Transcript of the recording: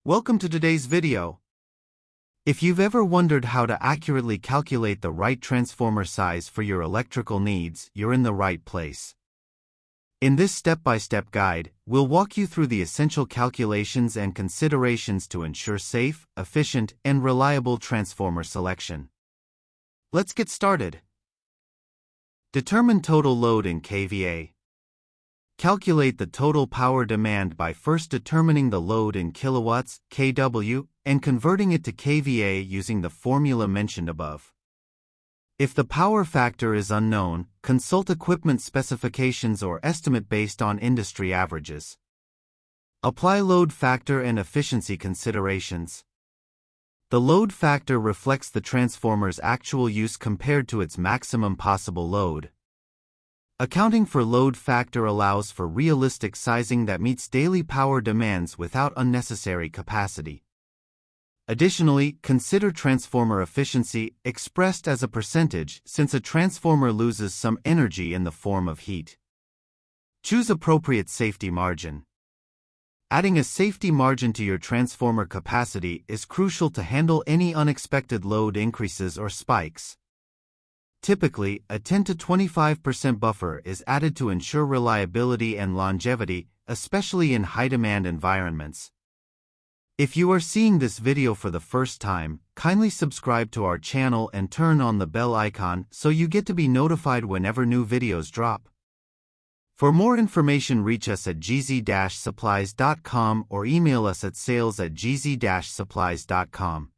Welcome to today's video. If you've ever wondered how to accurately calculate the right transformer size for your electrical needs, you're in the right place. In this step-by-step guide, we'll walk you through the essential calculations and considerations to ensure safe, efficient, and reliable transformer selection. Let's get started. Determine total load in kVA. Calculate the total power demand by first determining the load in kilowatts, kW, and converting it to kVA using the formula mentioned above. If the power factor is unknown, consult equipment specifications or estimate based on industry averages. Apply load factor and efficiency considerations. The load factor reflects the transformer's actual use compared to its maximum possible load. Accounting for load factor allows for realistic sizing that meets daily power demands without unnecessary capacity. Additionally, consider transformer efficiency, expressed as a percentage, since a transformer loses some energy in the form of heat. Choose appropriate safety margin. Adding a safety margin to your transformer capacity is crucial to handle any unexpected load increases or spikes. Typically, a 10 to 25% buffer is added to ensure reliability and longevity, especially in high-demand environments. If you are seeing this video for the first time, kindly subscribe to our channel and turn on the bell icon so you get to be notified whenever new videos drop. For more information, reach us at gz-supplies.com or email us at sales@gz-supplies.com.